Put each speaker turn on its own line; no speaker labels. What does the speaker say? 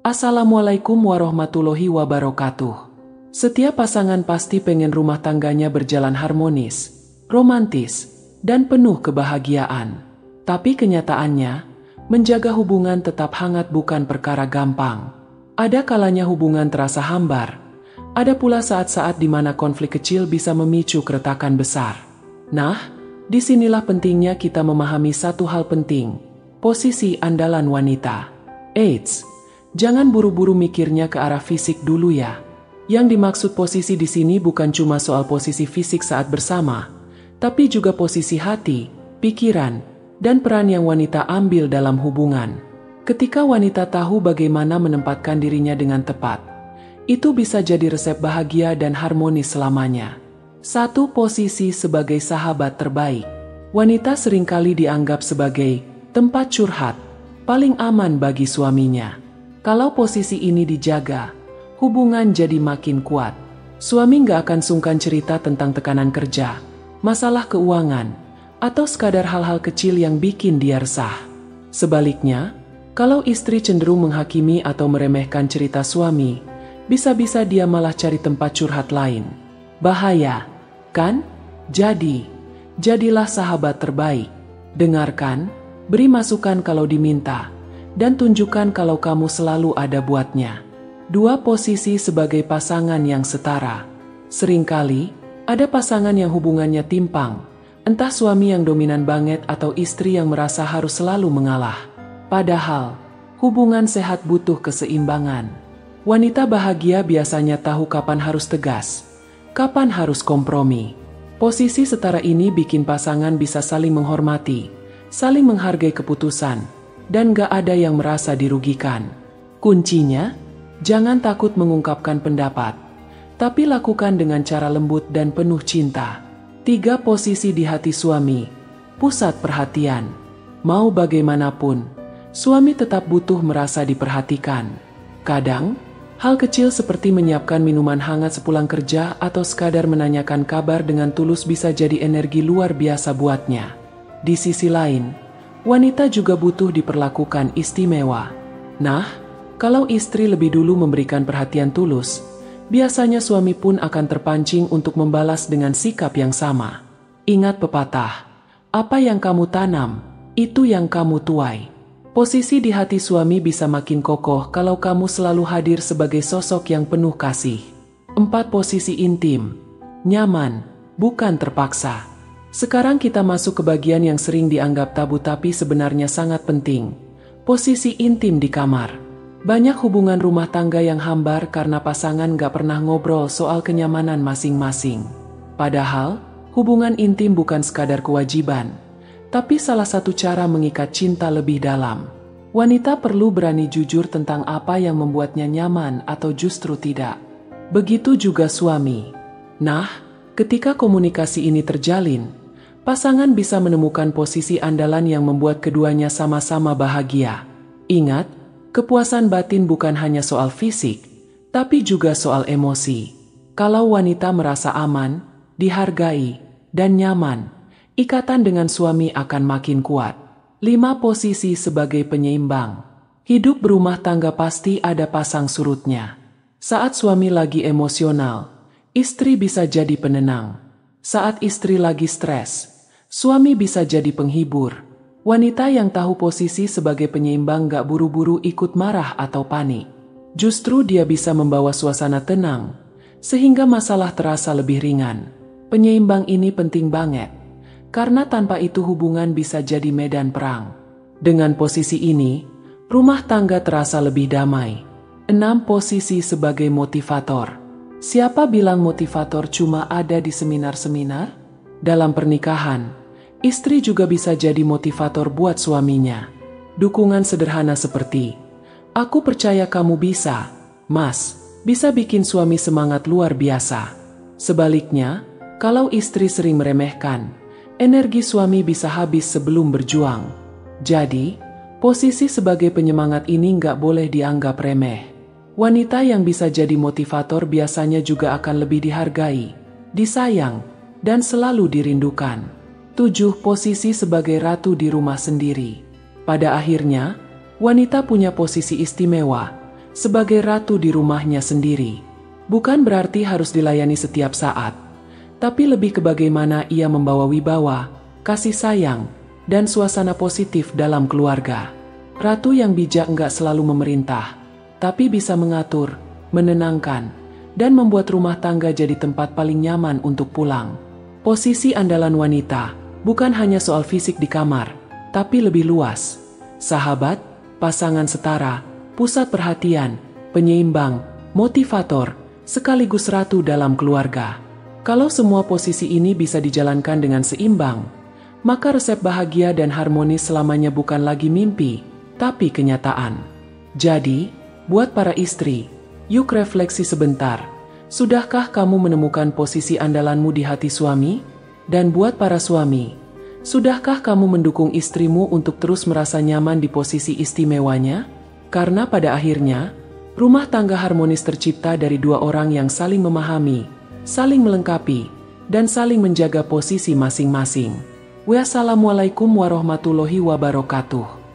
Assalamualaikum warahmatullahi wabarakatuh. Setiap pasangan pasti pengen rumah tangganya berjalan harmonis, romantis, dan penuh kebahagiaan. Tapi kenyataannya, menjaga hubungan tetap hangat bukan perkara gampang. Ada kalanya hubungan terasa hambar. Ada pula saat-saat di mana konflik kecil bisa memicu keretakan besar. Nah, disinilah pentingnya kita memahami satu hal penting, posisi andalan wanita. Eits, jangan buru-buru mikirnya ke arah fisik dulu ya. Yang dimaksud posisi di sini bukan cuma soal posisi fisik saat bersama, tapi juga posisi hati, pikiran, dan peran yang wanita ambil dalam hubungan. Ketika wanita tahu bagaimana menempatkan dirinya dengan tepat, itu bisa jadi resep bahagia dan harmonis selamanya. 1. Posisi sebagai sahabat terbaik. Wanita seringkali dianggap sebagai tempat curhat, paling aman bagi suaminya. Kalau posisi ini dijaga, hubungan jadi makin kuat. Suami nggak akan sungkan cerita tentang tekanan kerja, masalah keuangan, atau sekadar hal-hal kecil yang bikin dia resah. Sebaliknya, kalau istri cenderung menghakimi atau meremehkan cerita suami, bisa-bisa dia malah cari tempat curhat lain. Bahaya, kan? Jadilah sahabat terbaik. Dengarkan, beri masukan kalau diminta, dan tunjukkan kalau kamu selalu ada buatnya. 2. Posisi sebagai pasangan yang setara. Seringkali, ada pasangan yang hubungannya timpang, entah suami yang dominan banget atau istri yang merasa harus selalu mengalah. Padahal, hubungan sehat butuh keseimbangan. Wanita bahagia biasanya tahu kapan harus tegas, kapan harus kompromi. Posisi setara ini bikin pasangan bisa saling menghormati, saling menghargai keputusan, dan gak ada yang merasa dirugikan. Kuncinya, jangan takut mengungkapkan pendapat, tapi lakukan dengan cara lembut dan penuh cinta. 3. Posisi di hati suami, pusat perhatian. Mau bagaimanapun, suami tetap butuh merasa diperhatikan. Kadang, hal kecil seperti menyiapkan minuman hangat sepulang kerja atau sekadar menanyakan kabar dengan tulus bisa jadi energi luar biasa buatnya. Di sisi lain, wanita juga butuh diperlakukan istimewa. Nah, kalau istri lebih dulu memberikan perhatian tulus, biasanya suami pun akan terpancing untuk membalas dengan sikap yang sama. Ingat pepatah, apa yang kamu tanam, itu yang kamu tuai. Posisi di hati suami bisa makin kokoh kalau kamu selalu hadir sebagai sosok yang penuh kasih. 4. Posisi intim, nyaman, bukan terpaksa. Sekarang kita masuk ke bagian yang sering dianggap tabu tapi sebenarnya sangat penting. Posisi intim di kamar. Banyak hubungan rumah tangga yang hambar karena pasangan gak pernah ngobrol soal kenyamanan masing-masing. Padahal, hubungan intim bukan sekadar kewajiban, tapi salah satu cara mengikat cinta lebih dalam. Wanita perlu berani jujur tentang apa yang membuatnya nyaman atau justru tidak. Begitu juga suami. Nah, ketika komunikasi ini terjalin, pasangan bisa menemukan posisi andalan yang membuat keduanya sama-sama bahagia. Ingat, kepuasan batin bukan hanya soal fisik, tapi juga soal emosi. Kalau wanita merasa aman, dihargai, dan nyaman, ikatan dengan suami akan makin kuat. 5. Posisi sebagai penyeimbang. Hidup berumah tangga pasti ada pasang surutnya. Saat suami lagi emosional, istri bisa jadi penenang. Saat istri lagi stres, suami bisa jadi penghibur. Wanita yang tahu posisi sebagai penyeimbang gak buru-buru ikut marah atau panik. Justru dia bisa membawa suasana tenang, sehingga masalah terasa lebih ringan. Penyeimbang ini penting banget, karena tanpa itu hubungan bisa jadi medan perang. Dengan posisi ini, rumah tangga terasa lebih damai. 6. Posisi sebagai motivator. Siapa bilang motivator cuma ada di seminar-seminar? Dalam pernikahan, istri juga bisa jadi motivator buat suaminya. Dukungan sederhana seperti, "Aku percaya kamu bisa, Mas," bisa bikin suami semangat luar biasa. Sebaliknya, kalau istri sering meremehkan, energi suami bisa habis sebelum berjuang. Jadi, posisi sebagai penyemangat ini nggak boleh dianggap remeh. Wanita yang bisa jadi motivator biasanya juga akan lebih dihargai, disayang, dan selalu dirindukan. 7. Posisi sebagai ratu di rumah sendiri. Pada akhirnya, wanita punya posisi istimewa, sebagai ratu di rumahnya sendiri. Bukan berarti harus dilayani setiap saat, tapi lebih ke bagaimana ia membawa wibawa, kasih sayang, dan suasana positif dalam keluarga. Ratu yang bijak enggak selalu memerintah, tapi bisa mengatur, menenangkan, dan membuat rumah tangga jadi tempat paling nyaman untuk pulang. Posisi andalan wanita bukan hanya soal fisik di kamar, tapi lebih luas. Sahabat, pasangan setara, pusat perhatian, penyeimbang, motivator, sekaligus ratu dalam keluarga. Kalau semua posisi ini bisa dijalankan dengan seimbang, maka resep bahagia dan harmonis selamanya bukan lagi mimpi, tapi kenyataan. Jadi, buat para istri, yuk refleksi sebentar. Sudahkah kamu menemukan posisi andalanmu di hati suami? Dan buat para suami, sudahkah kamu mendukung istrimu untuk terus merasa nyaman di posisi istimewanya? Karena pada akhirnya, rumah tangga harmonis tercipta dari dua orang yang saling memahami, saling melengkapi, dan saling menjaga posisi masing-masing. Wassalamualaikum warahmatullahi wabarakatuh.